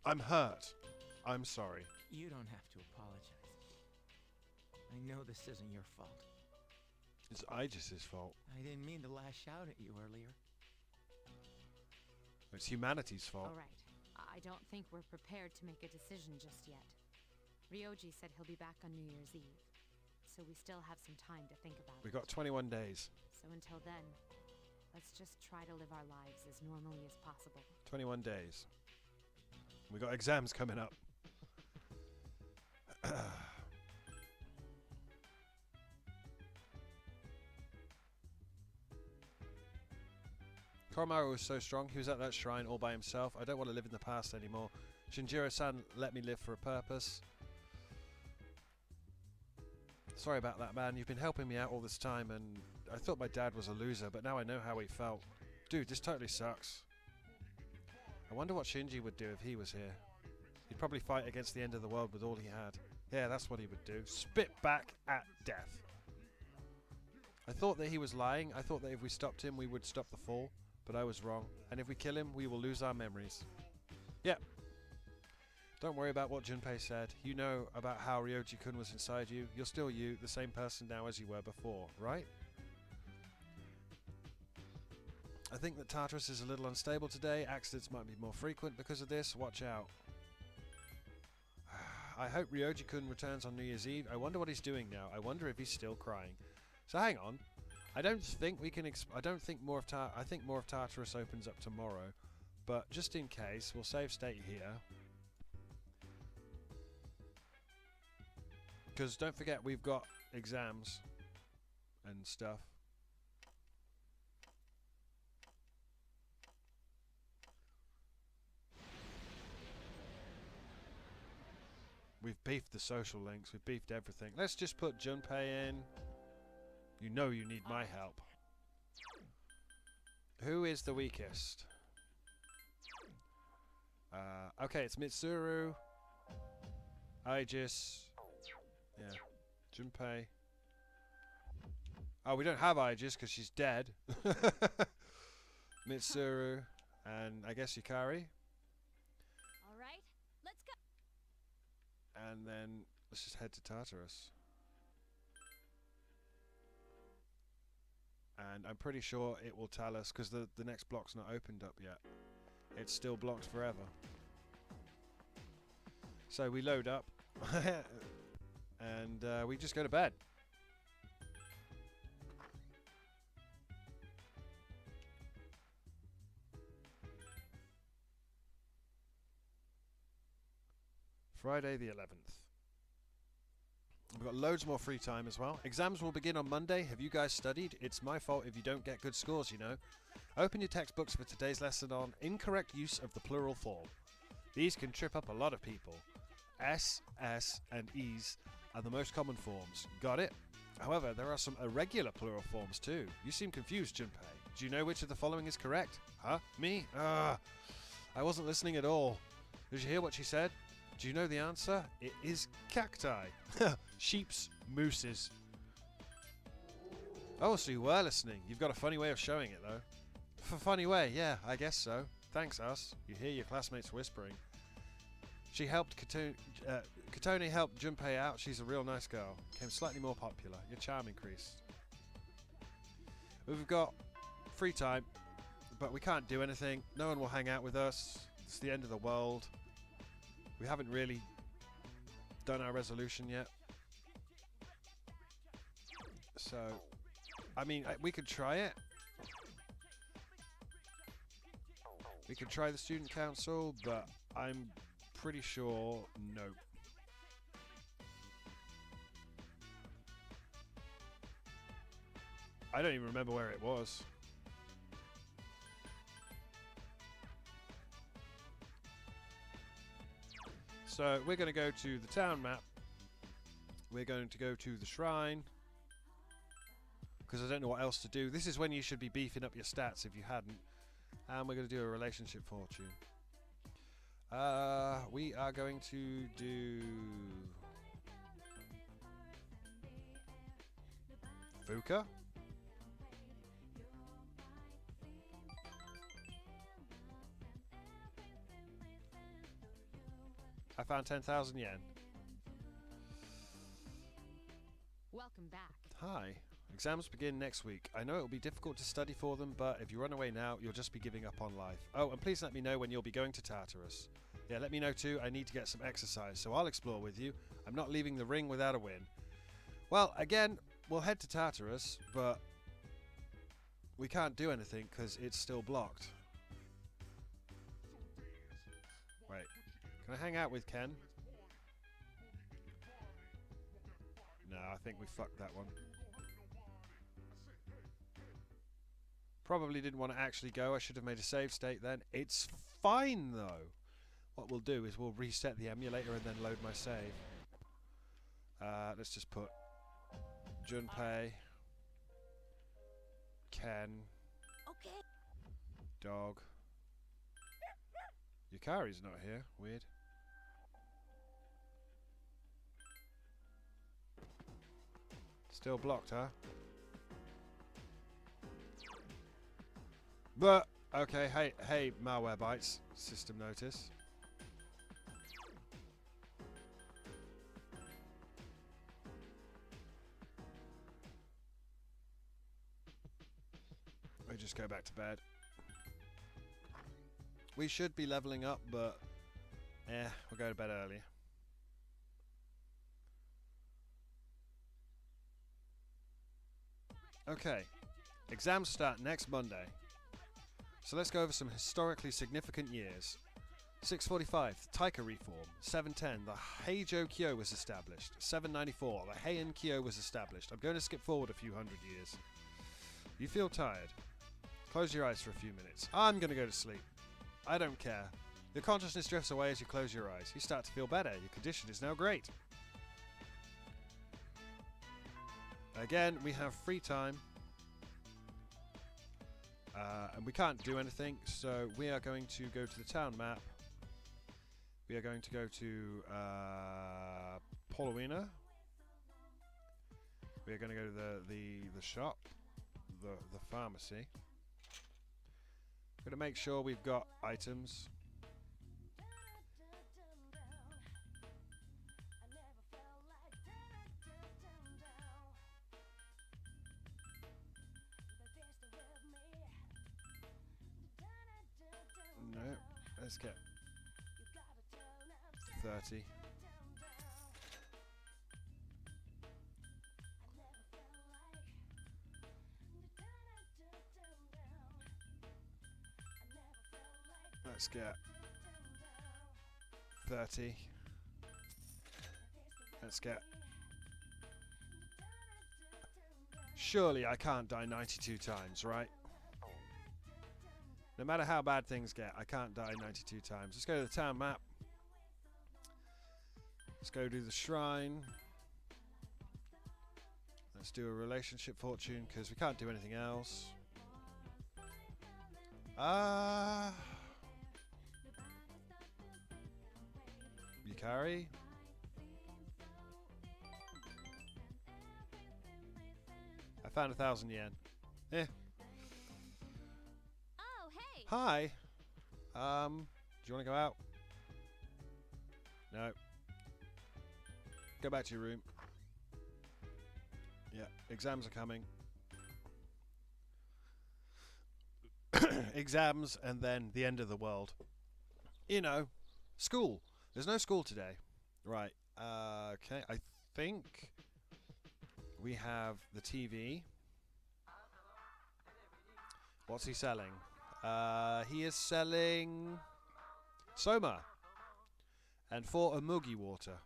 I'm hurt. I'm sorry. You don't have to apologize. I know this isn't your fault. It's Aegis's fault. I didn't mean to lash out at you earlier. It's humanity's fault. All right. I don't think we're prepared to make a decision just yet. Ryoji said he'll be back on New Year's Eve, so we still have some time to think about it. We've got 21 days. So until then, let's just try to live our lives as normally as possible. 21 days. We got exams coming up. Koromaru was so strong. He was at that shrine all by himself. I don't want to live in the past anymore. Shinjiro-san let me live for a purpose. Sorry about that, man. You've been helping me out all this time, and I thought my dad was a loser, but now I know how he felt. Dude, this totally sucks. I wonder what Shinji would do if he was here. He'd probably fight against the end of the world with all he had. Yeah, that's what he would do. Spit back at death. I thought that he was lying. I thought that if we stopped him, we would stop the fall. But I was wrong. And if we kill him, we will lose our memories. Yep. Don't worry about what Junpei said. You know about how Ryoji-kun was inside you. You're still you, the same person now as you were before, right? I think that Tartarus is a little unstable today. Accidents might be more frequent because of this. Watch out. I hope Ryoji-kun returns on New Year's Eve. I wonder what he's doing now. I wonder if he's still crying. So hang on. I don't think we can. I don't think more of I think more of Tartarus opens up tomorrow, but just in case, we'll save state here. Because don't forget, we've got exams and stuff. We've beefed the social links. We've beefed everything. Let's just put Junpei in. You know you need my help. Who is the weakest? Okay, it's Mitsuru. Aegis. Yeah. Junpei. Oh, we don't have Aegis because she's dead. Mitsuru. And I guess Yukari. Alright, let's go. And then let's just head to Tartarus. And I'm pretty sure it will tell us, because the next block's not opened up yet. It's still blocked forever. So we load up. And we just go to bed. Friday the 11th. We've got loads more free time as well. Exams will begin on Monday. Have you guys studied? It's my fault if you don't get good scores, you know. Open your textbooks for today's lesson on incorrect use of the plural form. These can trip up a lot of people. S, and E's are the most common forms. Got it? However, there are some irregular plural forms too. You seem confused, Junpei. Do you know which of the following is correct? Huh? Me? I wasn't listening at all. Did you hear what she said? Do you know the answer? It is cacti. Sheeps, mooses. Oh, so you were listening. You've got a funny way of showing it, though. Funny way, yeah, I guess so. Thanks, us. You hear your classmates whispering. She helped Katone helped Junpei out. She's a real nice girl. Became slightly more popular. Your charm increased. We've got free time, but we can't do anything. No one will hang out with us. It's the end of the world. We haven't really done our resolution yet. So, I mean, we could try it. We could try the student council, but I'm pretty sure no. I don't even remember where it was. So we're going to go to the town map. We're going to go to the shrine. Because I don't know what else to do. This is when you should be beefing up your stats if you hadn't. And we're going to do a relationship fortune. We are going to do Fuka. I found 10,000 yen. Welcome back. Hi. Exams begin next week. I know it will be difficult to study for them, but if you run away now, you'll just be giving up on life. Oh, and please let me know when you'll be going to Tartarus. Yeah, let me know too. I need to get some exercise, so I'll explore with you. I'm not leaving the ring without a win. Well, again, we'll head to Tartarus, but we can't do anything because it's still blocked. Wait, can I hang out with Ken? No, I think we fucked that one. Probably didn't want to actually go. I should have made a save state then. It's fine though. What we'll do is we'll reset the emulator and then load my save. Let's just put Junpei, Ken, Okay. Dog. Yukari's not here. Weird. Still blocked, huh? But okay, hey, malware bytes. System notice. We just go back to bed. We should be leveling up, but we'll go to bed early. Okay, exams start next Monday. So let's go over some historically significant years. 645, Taika reform. 710, the Heijo Kyo was established. 794, the Heian Kyo was established. I'm going to skip forward a few hundred years. You feel tired? Close your eyes for a few minutes. I'm going to go to sleep. I don't care. Your consciousness drifts away as you close your eyes. You start to feel better. Your condition is now great. Again, we have free time. And we can't do anything, so we are going to go to the town map. We are going to go to Polowina. We are going to go to the shop, the pharmacy. We're going to make sure we've got items. No, let's get 30. Let's get 30. Let's get... Surely I can't die 92 times, right? No matter how bad things get, I can't die 92 times. Let's go to the town map. Let's go do the shrine. Let's do a relationship fortune, because we can't do anything else. Yukari? I found 1,000 yen. Eh. Oh, hey. Hi. Do you want to go out? No. Go back to your room. Yeah, exams are coming. Exams and then the end of the world. You know, school. There's no school today. Right. Okay, I think we have the TV. What's he selling? He is selling Soma and 4 Umugi water.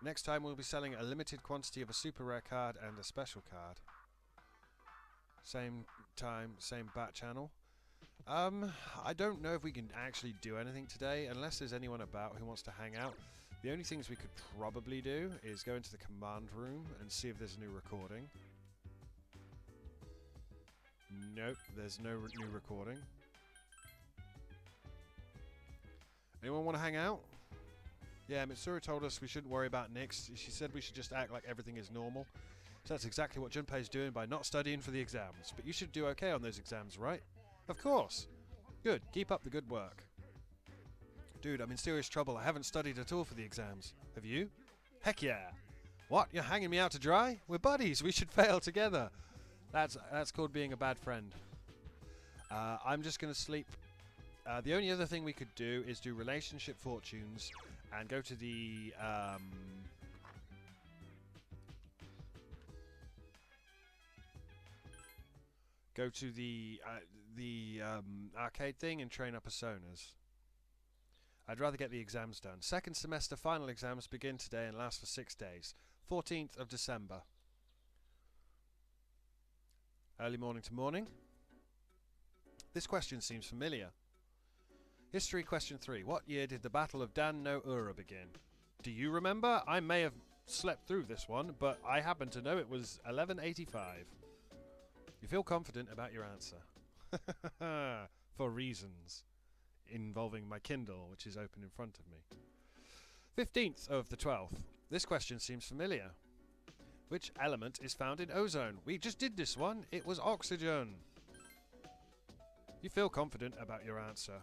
Next time we'll be selling a limited quantity of a super rare card and a special card. Same time, same bat channel. I don't know if we can actually do anything today, unless there's anyone about who wants to hang out. The only things we could probably do is go into the command room and see if there's a new recording. Nope, there's no new recording. Anyone want to hang out? Yeah, Mitsuru told us we shouldn't worry about Nyx. She said we should just act like everything is normal. So that's exactly what Junpei's doing by not studying for the exams. But you should do okay on those exams, right? Of course. Good. Keep up the good work. Dude, I'm in serious trouble. I haven't studied at all for the exams. Have you? Heck yeah. What? You're hanging me out to dry? We're buddies. We should fail together. That's called being a bad friend. I'm just going to sleep. The only other thing we could do is do relationship fortunes and go to the arcade thing and train our personas. I'd rather get the exams done. Second semester final exams begin today and last for 6 days. 14th of December. Early morning to morning. This question seems familiar. History question 3. What year did the Battle of Dan no Ura begin? Do you remember? I may have slept through this one, but I happen to know it was 1185. You feel confident about your answer. For reasons involving my Kindle, which is open in front of me. 15th of the 12th. This question seems familiar. Which element is found in ozone? We just did this one. It was oxygen. You feel confident about your answer.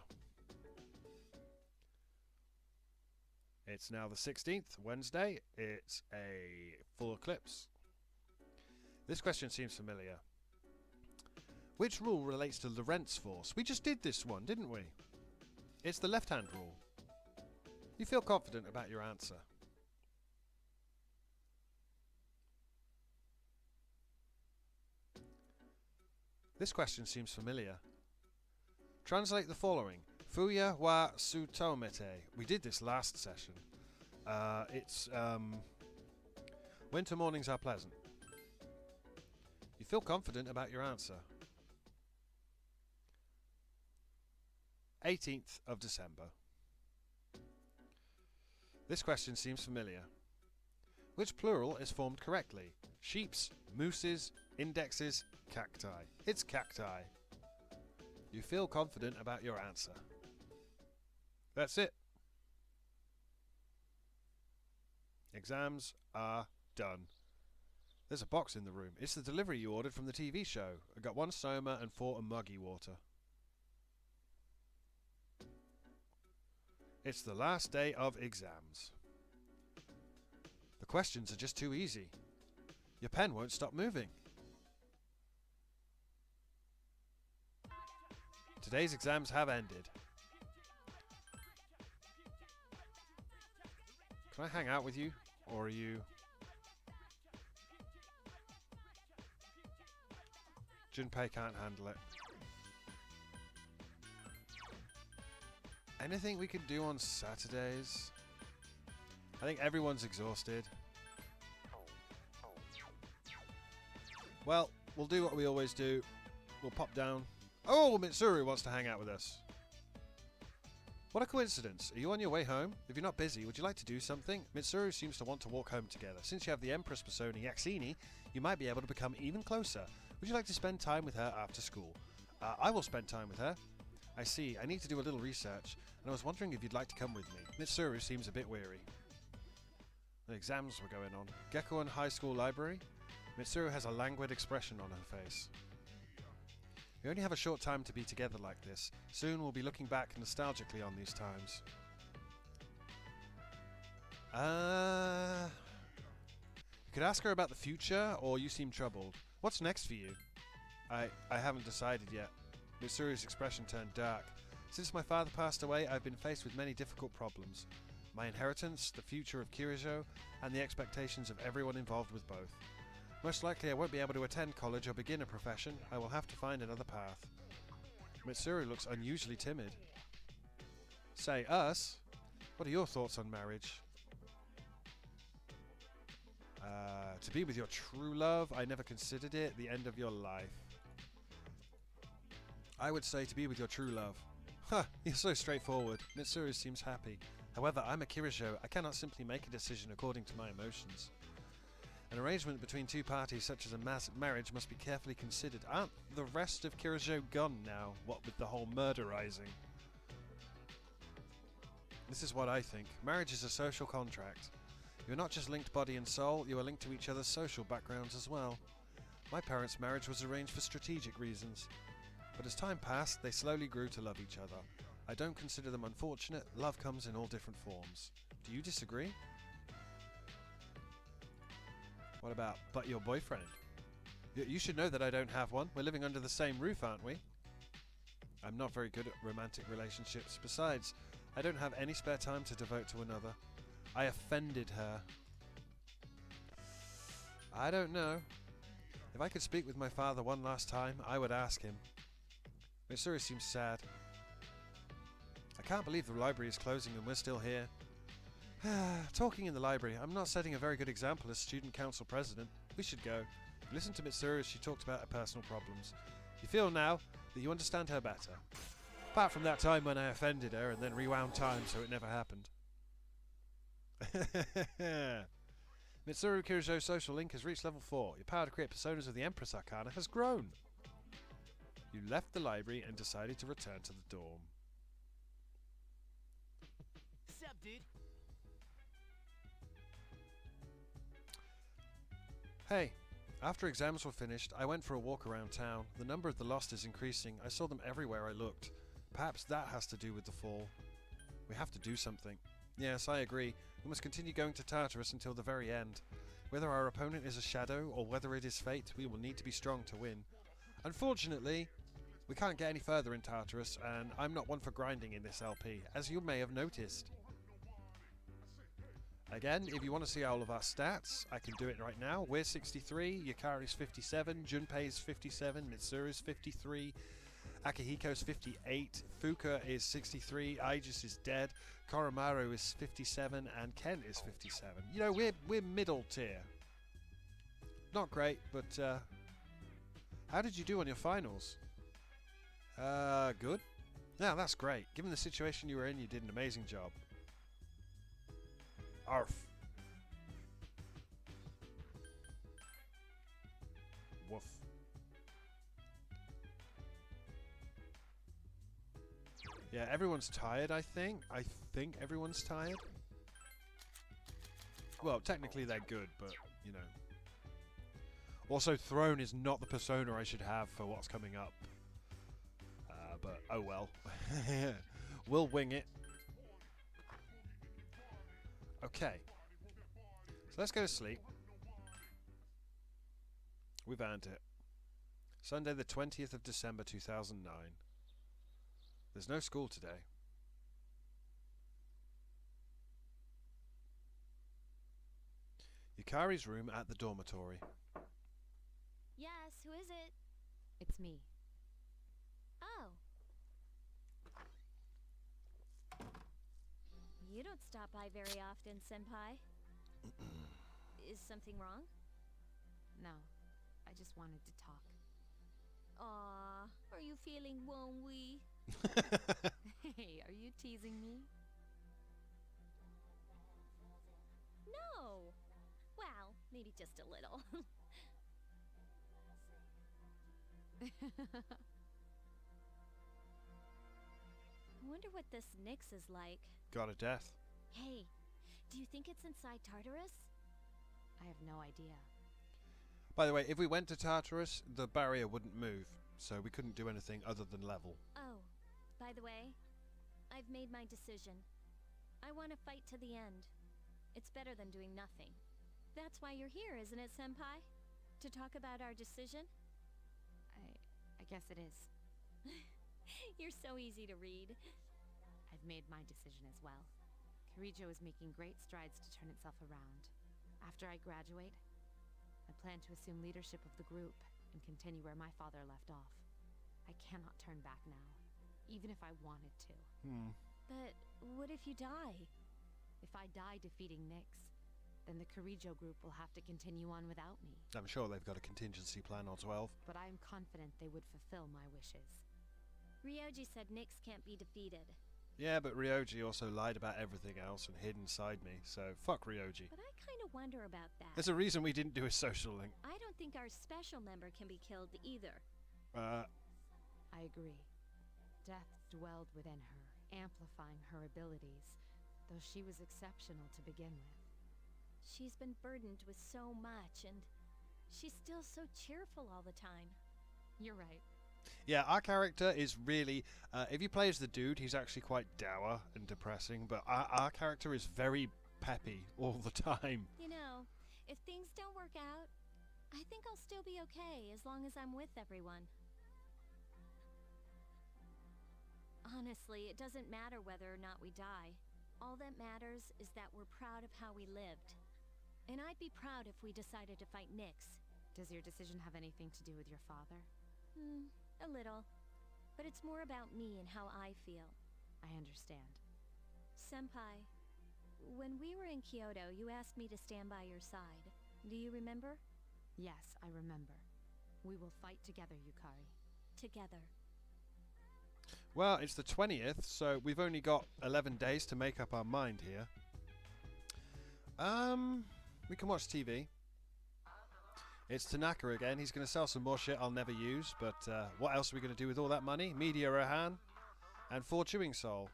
It's now the 16th, Wednesday. It's a full eclipse. This question seems familiar. Which rule relates to Lorentz force? We just did this one, didn't we? It's the left-hand rule. You feel confident about your answer. This question seems familiar. Translate the following. Fuya wa sutomete. We did this last session. It's winter mornings are pleasant. You feel confident about your answer. 18th of December. This question seems familiar. Which plural is formed correctly? Sheeps, mooses, indexes, cacti. It's cacti. You feel confident about your answer. That's it. Exams are done. There's a box in the room. It's the delivery you ordered from the TV show. I got 1 soma and 4 muggy water. It's the last day of exams. The questions are just too easy. Your pen won't stop moving. Today's exams have ended. Can I hang out with you? Or are you... Junpei can't handle it. Anything we could do on Saturdays? I think everyone's exhausted. Well, we'll do what we always do. We'll pop down. Oh, Mitsuru wants to hang out with us. What a coincidence. Are you on your way home? If you're not busy, would you like to do something? Mitsuru seems to want to walk home together. Since you have the Empress persona Yaxini, you might be able to become even closer. Would you like to spend time with her after school? I will spend time with her. I see. I need to do a little research, and I was wondering if you'd like to come with me. Mitsuru seems a bit weary. The exams were going on. Gekkoan High School Library. Mitsuru has a languid expression on her face. We only have a short time to be together like this. Soon we'll be looking back nostalgically on these times. You could ask her about the future, or you seem troubled. What's next for you? I haven't decided yet. Mitsuru's expression turned dark. Since my father passed away, I've been faced with many difficult problems. My inheritance, the future of Kirijo, and the expectations of everyone involved with both. Most likely I won't be able to attend college or begin a profession. I will have to find another path. Mitsuru looks unusually timid. Say, us? What are your thoughts on marriage? To be with your true love, I never considered it the end of your life. I would say to be with your true love. Huh, you're so straightforward. Mitsuru seems happy. However, I'm a Kirijo. I cannot simply make a decision according to my emotions. An arrangement between two parties such as a marriage must be carefully considered. Aren't the rest of Kirijo gone now, what with the whole murderizing? This is what I think. Marriage is a social contract. You're not just linked body and soul, you are linked to each other's social backgrounds as well. My parents' marriage was arranged for strategic reasons, but as time passed, they slowly grew to love each other. I don't consider them unfortunate. Love comes in all different forms. Do you disagree? What about, but your boyfriend? You should know that I don't have one. We're living under the same roof, aren't we? I'm not very good at romantic relationships. Besides, I don't have any spare time to devote to another. I offended her. I don't know. If I could speak with my father one last time, I would ask him. Mitsuru seems sad. I can't believe the library is closing and we're still here. Talking in the library, I'm not setting a very good example as student council president. We should go. Listen to Mitsuru as she talked about her personal problems. You feel now that you understand her better. Apart from that time when I offended her and then rewound time so it never happened. Mitsuru Kirijo's social link has reached level 4. Your power to create personas of the Empress Arcana has grown. You left the library and decided to return to the dorm. Sup, dude? Hey, after exams were finished, I went for a walk around town. The number of the lost is increasing. I saw them everywhere I looked. Perhaps that has to do with the fall. We have to do something. Yes, I agree. We must continue going to Tartarus until the very end. Whether our opponent is a shadow or whether it is fate, we will need to be strong to win. Unfortunately, we can't get any further in Tartarus, and I'm not one for grinding in this LP, as you may have noticed. Again, if you want to see all of our stats, I can do it right now. We're 63, Yukari's 57, Junpei's 57, Mitsuru's 53, Akihiko's 58, Fuka is 63, Aegis is dead, Koromaru is 57, and Ken is 57. You know, we're middle tier. Not great, but how did you do on your finals? Good. Yeah, that's great. Given the situation you were in, you did an amazing job. Arf. Woof. Yeah, everyone's tired, I think. I think everyone's tired. Well, technically they're good, but, you know. Also, Throne is not the persona I should have for what's coming up. But, oh well. We'll wing it. Okay. So let's go to sleep. We've earned it. Sunday the 20th of December 2009. There's no school today. Yukari's room at the dormitory. Yes, who is it? It's me. Oh. You don't stop by very often, Senpai. Is something wrong? No, I just wanted to talk. Aw, are you feeling lonely? Hey, are you teasing me? No. Well, maybe just a little. I wonder what this Nyx is like. Got a death. Hey, do you think it's inside Tartarus? I have no idea. By the way, if we went to Tartarus, the barrier wouldn't move, so we couldn't do anything other than level. Oh, by the way, I've made my decision. I want to fight to the end. It's better than doing nothing. That's why you're here, isn't it, Senpai? To talk about our decision? I guess it is. You're so easy to read. I've made my decision as well. Kirijo is making great strides to turn itself around. After I graduate, I plan to assume leadership of the group and continue where my father left off. I cannot turn back now, even if I wanted to. But what if you die? If I die defeating Nyx, then the Kirijo group will have to continue on without me. I'm sure they've got a contingency plan or 12. But I am confident they would fulfill my wishes. Ryoji said Nyx can't be defeated. Yeah, but Ryoji also lied about everything else and hid inside me, so fuck Ryoji. But I kind of wonder about that. There's a reason we didn't do a social link. I don't think our special member can be killed either. I agree. Death dwelled within her, amplifying her abilities, though she was exceptional to begin with. She's been burdened with so much, and she's still so cheerful all the time. You're right. Yeah, our character is really... if you play as the dude, he's actually quite dour and depressing, but our character is very peppy all the time. You know, if things don't work out, I think I'll still be okay as long as I'm with everyone. Honestly, it doesn't matter whether or not we die. All that matters is that we're proud of how we lived. And I'd be proud if we decided to fight Nyx. Does your decision have anything to do with your father? A little. But it's more about me and how I feel. I understand. Senpai, when we were in Kyoto, you asked me to stand by your side. Do you remember? Yes, I remember. We will fight together, Yukari. Together. Well, it's the 20th, so we've only got 11 days to make up our mind here. We can watch TV. It's Tanaka again. He's going to sell some more shit I'll never use, but what else are we going to do with all that money? Media Rohan and 4 Chewing Soul.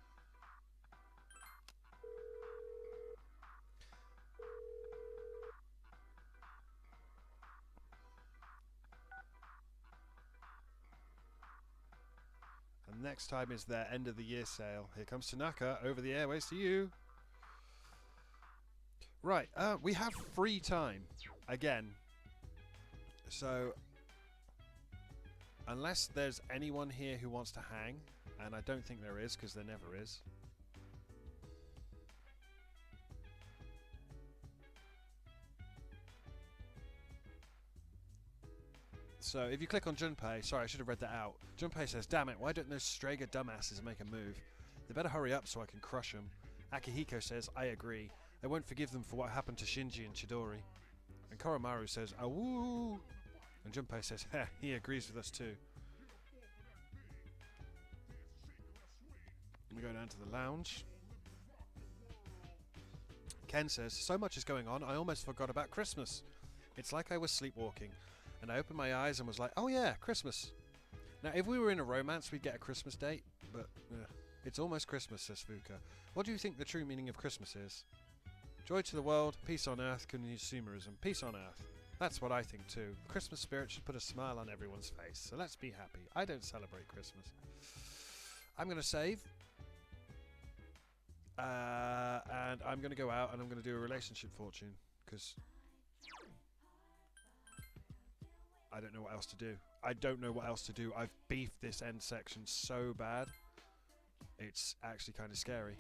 And next time is their end of the year sale. Here comes Tanaka over the airways to you. Right, we have free time again. So, unless there's anyone here who wants to hang, and I don't think there is because there never is. So if you click on Junpei, sorry I should have read that out. Junpei says, damn it, why don't those Strega dumbasses make a move? They better hurry up so I can crush them. Akihiko says, I agree. I won't forgive them for what happened to Shinji and Chidori. And Koromaru says, awoo! And Junpei says, heh, he agrees with us too. We go down to the lounge. Ken says, so much is going on, I almost forgot about Christmas. It's like I was sleepwalking. And I opened my eyes and was like, oh yeah, Christmas. Now, if we were in a romance, we'd get a Christmas date. But it's almost Christmas, says Fuka. What do you think the true meaning of Christmas is? Joy to the world, peace on earth, consumerism, peace on earth. That's what I think too. The Christmas spirit should put a smile on everyone's face. So let's be happy. I don't celebrate Christmas. I'm going to save. And I'm going to go out and I'm going to do a relationship fortune. Because I don't know what else to do. I don't know what else to do. I've beefed this end section so bad. It's actually kind of scary.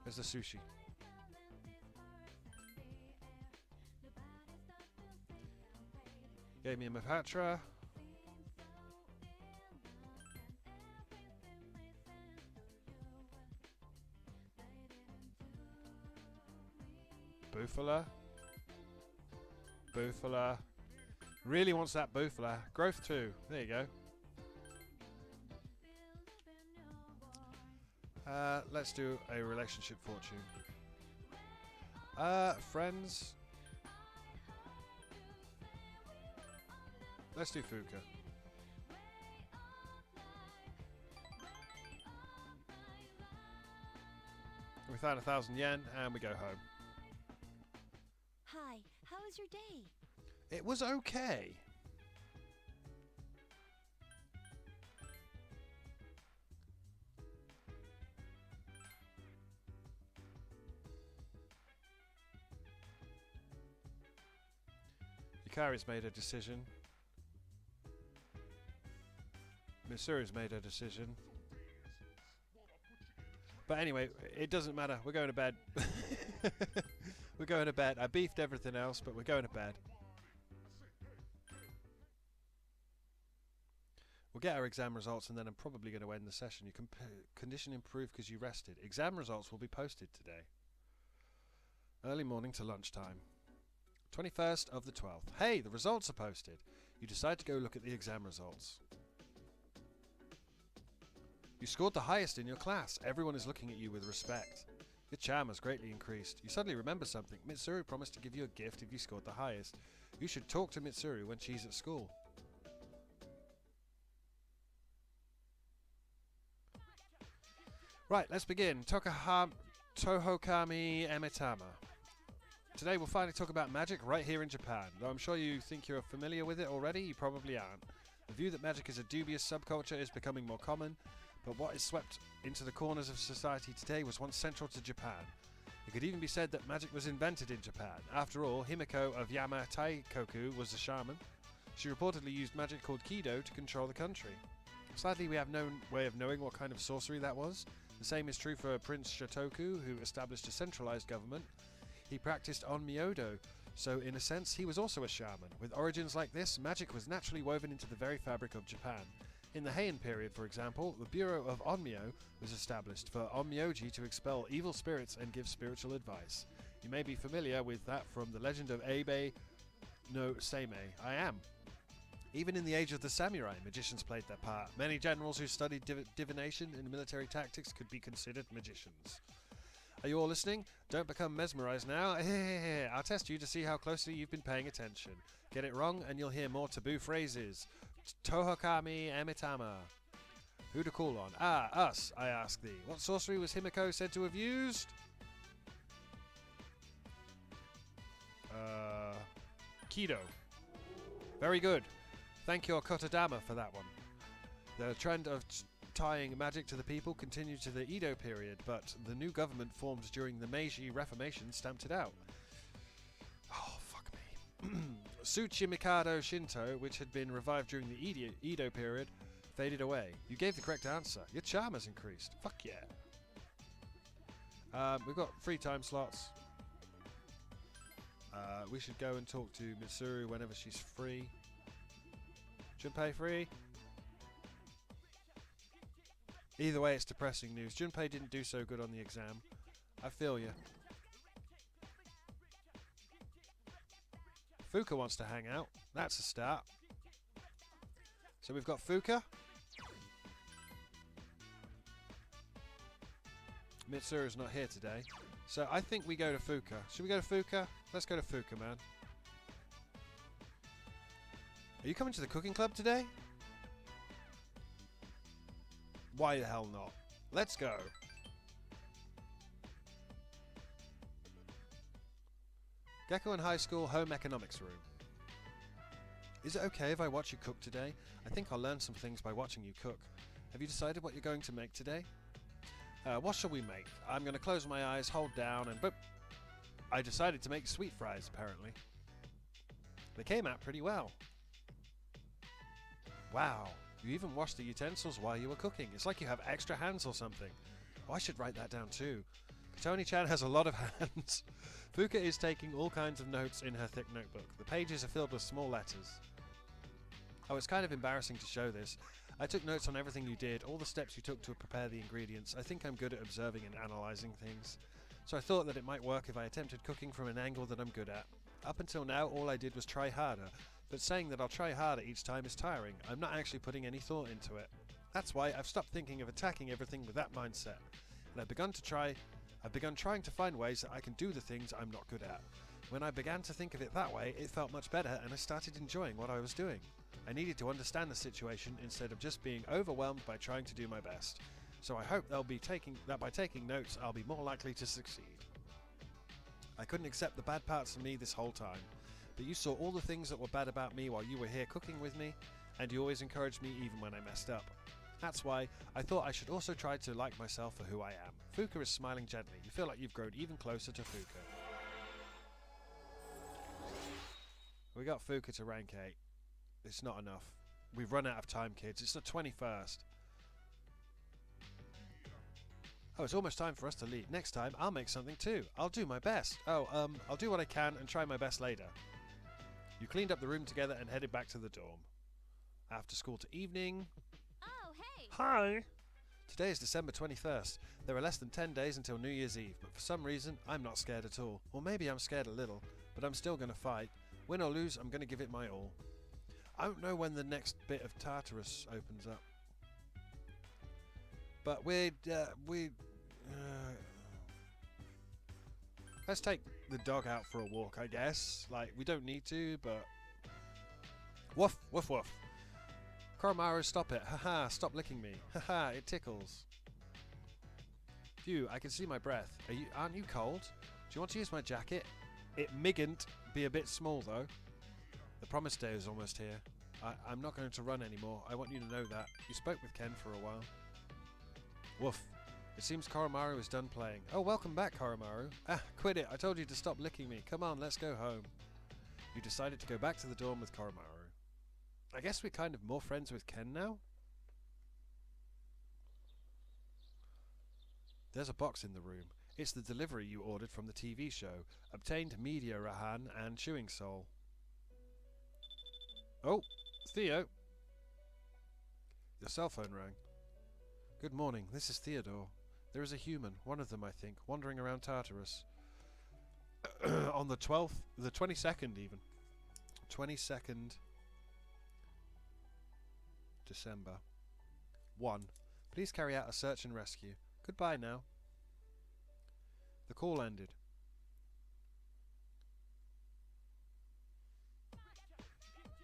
There's the sushi. Gave me a Mapatra. Bufala. Bufala. Really wants that Bufala. Growth 2. There you go. Let's do a relationship fortune. Friends. Let's do Fuka. We found 1,000 yen and we go home. Hi, how was your day? It was okay. Yukari's made a decision. Mitsuru's made a decision. But anyway, it doesn't matter. We're going to bed. We're going to bed. I beefed everything else, but we're going to bed. We'll get our exam results and then I'm probably going to end the session. You can condition improved because you rested. Exam results will be posted today. Early morning to lunchtime. 21st of the 12th. Hey, the results are posted. You decide to go look at the exam results. You scored the highest in your class. Everyone is looking at you with respect. Your charm has greatly increased. You suddenly remember something. Mitsuru promised to give you a gift if you scored the highest. You should talk to Mitsuru when she's at school. Right, let's begin. Tohokami Emitama. Today we'll finally talk about magic right here in Japan. Though I'm sure you think you're familiar with it already, you probably aren't. The view that magic is a dubious subculture is becoming more common, but what is swept into the corners of society today was once central to Japan. It could even be said that magic was invented in Japan. After all, Himiko of Yama Taikoku was a shaman. She reportedly used magic called Kido to control the country. Sadly, we have no way of knowing what kind of sorcery that was. The same is true for Prince Shotoku, who established a centralized government. He practiced onmyodo, so in a sense he was also a shaman. With origins like this, magic was naturally woven into the very fabric of Japan. In the Heian period, for example, the Bureau of Onmyo was established for onmyoji to expel evil spirits and give spiritual advice. You may be familiar with that from the legend of Abe no Seimei. I am. Even in the age of the samurai, magicians played their part. Many generals who studied divination and military tactics could be considered magicians. Are you all listening? Don't become mesmerized now. I'll test you to see how closely you've been paying attention. Get it wrong and you'll hear more taboo phrases. Tohokami Emitama. Who to call on? Ah, us, I ask thee. What sorcery was Himiko said to have used? Kido. Very good. Thank your Kotodama for that one. The trend of tying magic to the people continued to the Edo period, but the new government formed during the Meiji Reformation stamped it out. Oh, fuck me. Tsuchi Mikado Shinto, which had been revived during the Edo period, faded away. You gave the correct answer. Your charm has increased. Fuck yeah. We've got free time slots. We should go and talk to Mitsuru whenever she's free. Junpei free? Either way, it's depressing news. Junpei didn't do so good on the exam. I feel you. Fuka wants to hang out. That's a start. So we've got Fuka. Mitsuru's not here today. So I think we go to Fuka. Should we go to Fuka? Let's go to Fuka, man. Are you coming to the cooking club today? Why the hell not? Let's go. Gecko in High School Home Economics Room. Is it okay if I watch you cook today? I think I'll learn some things by watching you cook. Have you decided what you're going to make today? What shall we make? I'm going to close my eyes, hold down, and boop. I decided to make sweet fries, apparently. They came out pretty well. Wow, you even washed the utensils while you were cooking. It's like you have extra hands or something. Oh, I should write that down too. Tony-chan has a lot of hands. Fuka is taking all kinds of notes in her thick notebook. The pages are filled with small letters. Oh, it's kind of embarrassing to show this. I took notes on everything you did, all the steps you took to prepare the ingredients. I think I'm good at observing and analysing things. So I thought that it might work if I attempted cooking from an angle that I'm good at. Up until now, all I did was try harder. But saying that I'll try harder each time is tiring. I'm not actually putting any thought into it. That's why I've stopped thinking of attacking everything with that mindset. And I've begun trying to find ways that I can do the things I'm not good at. When I began to think of it that way, it felt much better and I started enjoying what I was doing. I needed to understand the situation instead of just being overwhelmed by trying to do my best. So I hope that by taking notes, I'll be more likely to succeed. I couldn't accept the bad parts of me this whole time. But you saw all the things that were bad about me while you were here cooking with me, and you always encouraged me even when I messed up. That's why I thought I should also try to like myself for who I am. Fuka is smiling gently. You feel like you've grown even closer to Fuka. We got Fuka to rank 8. It's not enough. We've run out of time, kids. It's the 21st. Oh, it's almost time for us to leave. Next time, I'll make something too. I'll do my best. I'll do what I can and try my best later. You cleaned up the room together and headed back to the dorm. After school to evening. Oh, hey! Hi! Today is December 21st. There are less than 10 days until New Year's Eve, but for some reason, I'm not scared at all. Or maybe I'm scared a little, but I'm still going to fight. Win or lose, I'm going to give it my all. I don't know when the next bit of Tartarus opens up. But let's take the dog out for a walk, I guess. Like, we don't need to, but... Woof, woof, woof. Koromaru, stop it. Haha, stop licking me. Haha, it tickles. Phew, I can see my breath. Aren't you cold? Do you want to use my jacket? It miggn't be a bit small, though. The promised day is almost here. I'm not going to run anymore. I want you to know that. You spoke with Ken for a while. Woof. It seems Koromaru is done playing. Oh, welcome back, Koromaru. Ah, quit it. I told you to stop licking me. Come on, let's go home. You decided to go back to the dorm with Koromaru. I guess we're kind of more friends with Ken now? There's a box in the room. It's the delivery you ordered from the TV show. Obtained Media Rahan and Chewing Soul. Oh, Theo. Your cell phone rang. Good morning, this is Theodore. There is a human, one of them I think, wandering around Tartarus. On the 12th, the 22nd even. 22nd December. 1. Please carry out a search and rescue. Goodbye now. The call ended.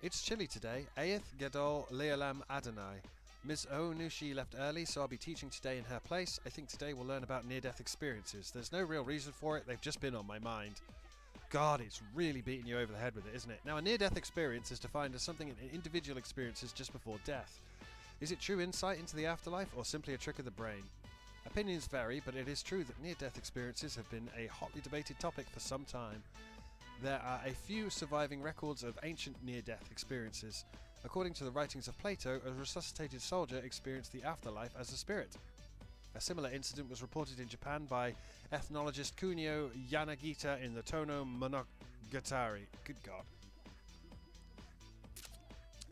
It's chilly today. Aeth Gadol Leolam Adonai. Ms. Onushi left early, so I'll be teaching today in her place. I think today we'll learn about near-death experiences. There's no real reason for it, they've just been on my mind. God, it's really beating you over the head with it, isn't it? Now, a near-death experience is defined as something an individual experiences just before death. Is it true insight into the afterlife, or simply a trick of the brain? Opinions vary, but it is true that near-death experiences have been a hotly debated topic for some time. There are a few surviving records of ancient near-death experiences. According to the writings of Plato, a resuscitated soldier experienced the afterlife as a spirit. A similar incident was reported in Japan by ethnologist Kunio Yanagita in the Tono Monogatari. Good God.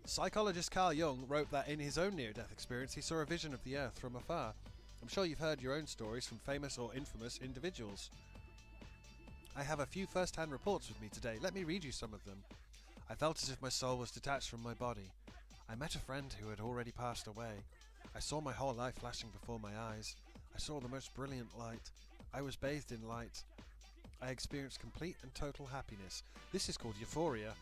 Psychologist Carl Jung wrote that in his own near-death experience he saw a vision of the earth from afar. I'm sure you've heard your own stories from famous or infamous individuals. I have a few first-hand reports with me today. Let me read you some of them. I felt as if my soul was detached from my body. I met a friend who had already passed away. I saw my whole life flashing before my eyes. I saw the most brilliant light. I was bathed in light. I experienced complete and total happiness. This is called euphoria.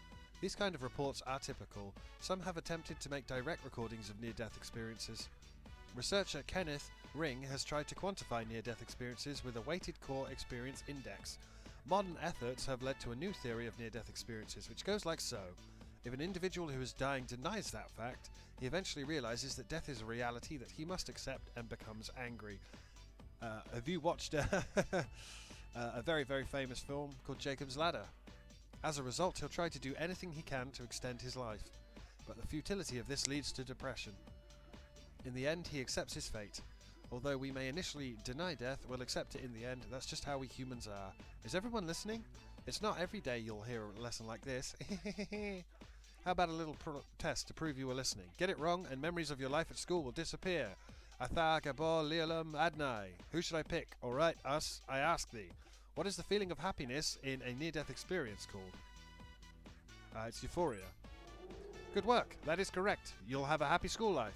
These kind of reports are typical. Some have attempted to make direct recordings of near-death experiences. Researcher Kenneth Ring has tried to quantify near-death experiences with a weighted core experience index. Modern efforts have led to a new theory of near-death experiences, which goes like so. If an individual who is dying denies that fact, he eventually realizes that death is a reality that he must accept and becomes angry. Have you watched a very, very famous film called Jacob's Ladder? As a result, he'll try to do anything he can to extend his life. But the futility of this leads to depression. In the end, he accepts his fate. Although we may initially deny death, we'll accept it in the end. That's just how we humans are. Is everyone listening? It's not every day you'll hear a lesson like this. How about a little test to prove you were listening? Get it wrong and memories of your life at school will disappear. Atha Gabor Leolam Adnai. Who should I pick? Alright, us, I ask thee. What is the feeling of happiness in a near-death experience called? It's euphoria. Good work. That is correct. You'll have a happy school life.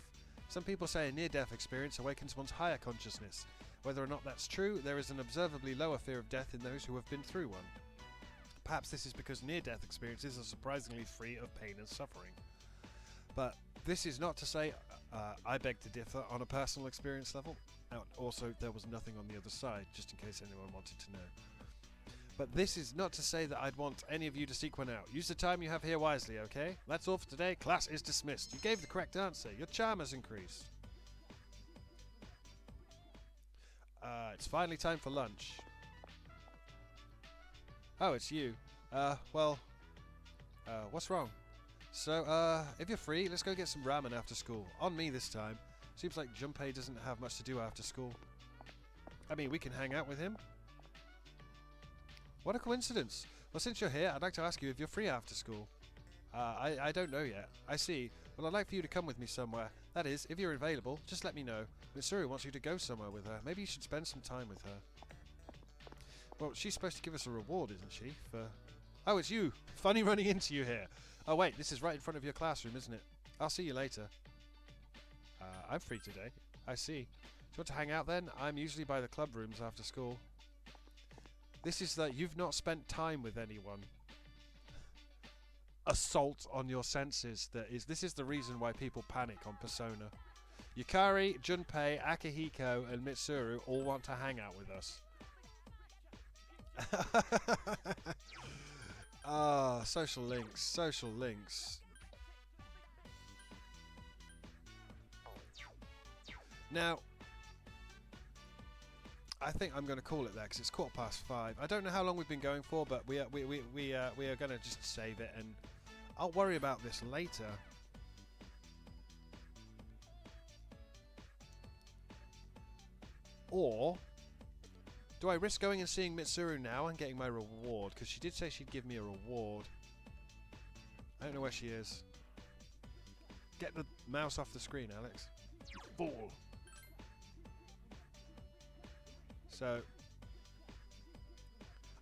Some people say a near-death experience awakens one's higher consciousness. Whether or not that's true, there is an observably lower fear of death in those who have been through one. Perhaps this is because near-death experiences are surprisingly free of pain and suffering. But this is not to say I beg to differ on a personal experience level. Also, there was nothing on the other side, just in case anyone wanted to know. But this is not to say that I'd want any of you to seek one out. Use the time you have here wisely, okay? That's all for today. Class is dismissed. You gave the correct answer. Your charm has increased. It's finally time for lunch. Oh, it's you. What's wrong? So, if you're free, let's go get some ramen after school. On me this time. Seems like Junpei doesn't have much to do after school. I mean, we can hang out with him. What a coincidence. Well, since you're here, I'd like to ask you if you're free after school. I don't know yet. I see. Well, I'd like for you to come with me somewhere. That is, if you're available, just let me know. Mitsuru wants you to go somewhere with her. Maybe you should spend some time with her. Well, she's supposed to give us a reward, isn't she? For... Oh, it's you! Funny running into you here. Oh, wait, this is right in front of your classroom, isn't it? I'll see you later. I'm free today. I see. Do you want to hang out then? I'm usually by the club rooms after school. This is that you've not spent time with anyone. Assault on your senses. This is the reason why people panic on Persona. Yukari, Junpei, Akihiko, and Mitsuru all want to hang out with us. Ah, social links, social links. Now, I think I'm going to call it there because it's 5:15. I don't know how long we've been going for, but we are going to just save it, and I'll worry about this later. Or do I risk going and seeing Mitsuru now and getting my reward? Because she did say she'd give me a reward. I don't know where she is. Get the mouse off the screen, Alex. You fool. So,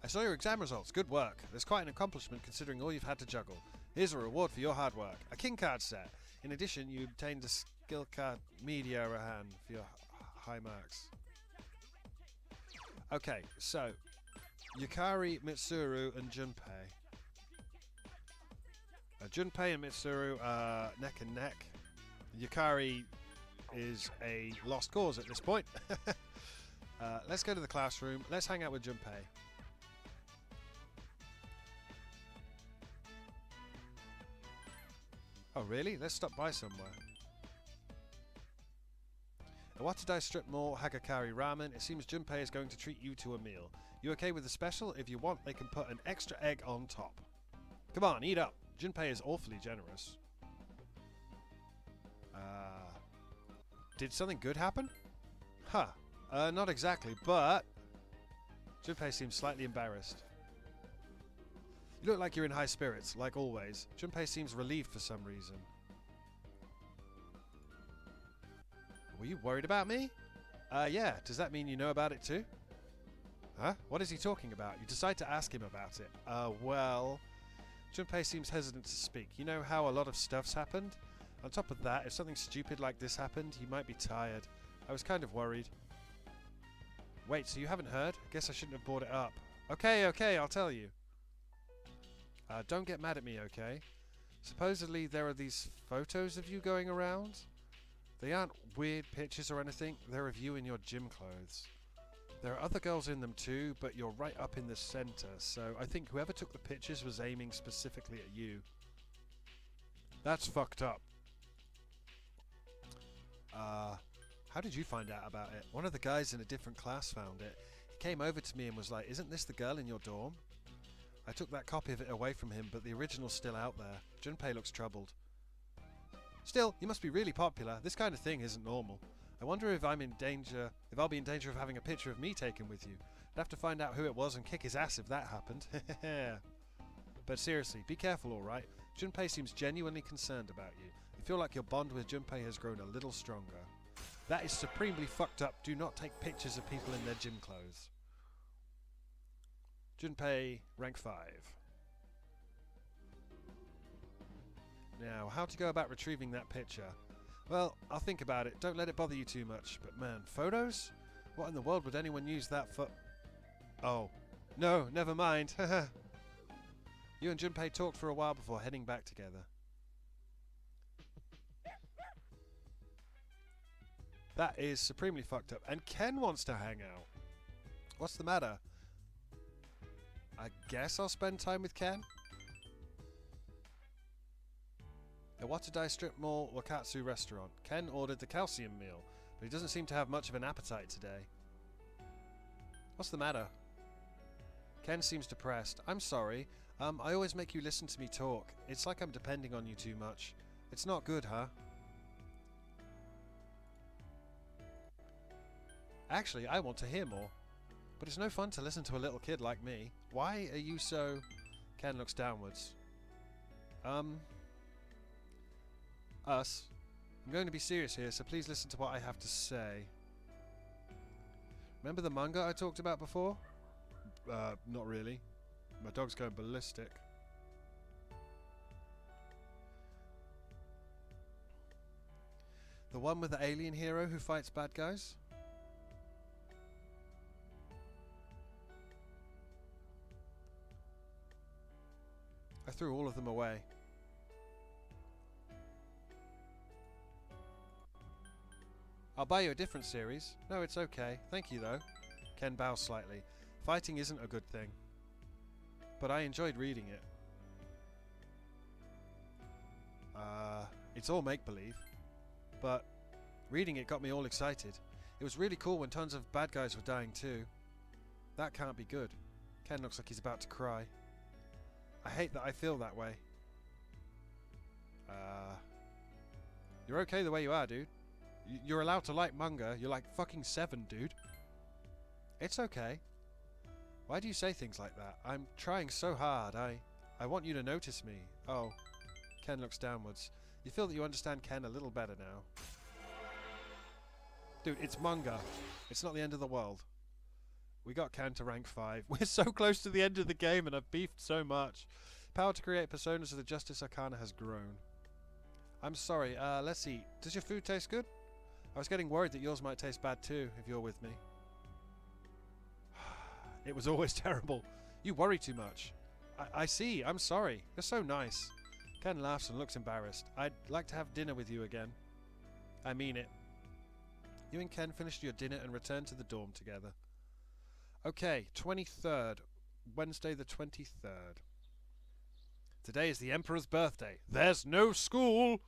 I saw your exam results. Good work. There's quite an accomplishment considering all you've had to juggle. Here's a reward for your hard work. A king card set. In addition, you obtained a skill card media hand for your high marks. Okay, so Yukari, Mitsuru, and Junpei. Junpei and Mitsuru are neck and neck. Yukari is a lost cause at this point. Let's go to the classroom. Let's hang out with Junpei. Oh, really? Let's stop by somewhere. Awatadai Strip Mall, Hagakari Ramen. It seems Junpei is going to treat you to a meal. You okay with the special? If you want, they can put an extra egg on top. Come on, eat up. Junpei is awfully generous. Did something good happen? Huh. Not exactly, but Junpei seems slightly embarrassed. You look like you're in high spirits, like always. Junpei seems relieved for some reason. Were you worried about me? Yeah. Does that mean you know about it too? Huh? What is he talking about? You decide to ask him about it. Well... Junpei seems hesitant to speak. You know how a lot of stuff's happened? On top of that, if something stupid like this happened, he might be tired. I was kind of worried. Wait, so you haven't heard? I guess I shouldn't have brought it up. Okay, I'll tell you. Don't get mad at me, okay? Supposedly there are these photos of you going around. They aren't weird pictures or anything. They're of you in your gym clothes. There are other girls in them too, but you're right up in the center, so I think whoever took the pictures was aiming specifically at you. That's fucked up. How did you find out about it? One of the guys in a different class found it. He came over to me and was like, "Isn't this the girl in your dorm?" I took that copy of it away from him, but the original's still out there. Junpei looks troubled. Still, you must be really popular. This kind of thing isn't normal. I wonder if I'll be in danger of having a picture of me taken with you. I'd have to find out who it was and kick his ass if that happened. But seriously, be careful, alright? Junpei seems genuinely concerned about you. I feel like your bond with Junpei has grown a little stronger. That is supremely fucked up. Do not take pictures of people in their gym clothes. Junpei, rank 5. Now, how to go about retrieving that picture? Well, I'll think about it. Don't let it bother you too much. But man, photos? What in the world would anyone use that for? Oh. No, never mind. You and Junpei talked for a while before heading back together. That is supremely fucked up. And Ken wants to hang out. What's the matter? I guess I'll spend time with Ken? Awatadai Strip Mall Wakatsu restaurant. Ken ordered the calcium meal, but he doesn't seem to have much of an appetite today. What's the matter? Ken seems depressed. I'm sorry. I always make you listen to me talk. It's like I'm depending on you too much. It's not good, huh? Actually, I want to hear more. But it's no fun to listen to a little kid like me. Why are you so... Ken looks downwards. Us. I'm going to be serious here, so please listen to what I have to say. Remember the manga I talked about before? Not really. My dog's going ballistic. The one with the alien hero who fights bad guys? I threw all of them away. I'll buy you a different series. No, it's okay. Thank you, though. Ken bows slightly. Fighting isn't a good thing. But I enjoyed reading it. It's all make-believe. But reading it got me all excited. It was really cool when tons of bad guys were dying too. That can't be good. Ken looks like he's about to cry. I hate that I feel that way. You're okay the way you are, dude. You're allowed to like manga. You're like fucking 7, dude. It's okay. Why do you say things like that? I'm trying so hard. I want you to notice me. Oh. Ken looks downwards. You feel that you understand Ken a little better now. Dude, it's manga. It's not the end of the world. We got Ken to rank 5. We're so close to the end of the game and I've beefed so much. Power to create personas of the Justice Arcana has grown. I'm sorry, let's eat. Does your food taste good? I was getting worried that yours might taste bad too, if you're with me. It was always terrible. You worry too much. I see, I'm sorry. You're so nice. Ken laughs and looks embarrassed. I'd like to have dinner with you again. I mean it. You and Ken finished your dinner and returned to the dorm together. Okay, 23rd. Wednesday the 23rd. Today is the Emperor's birthday. There's no school!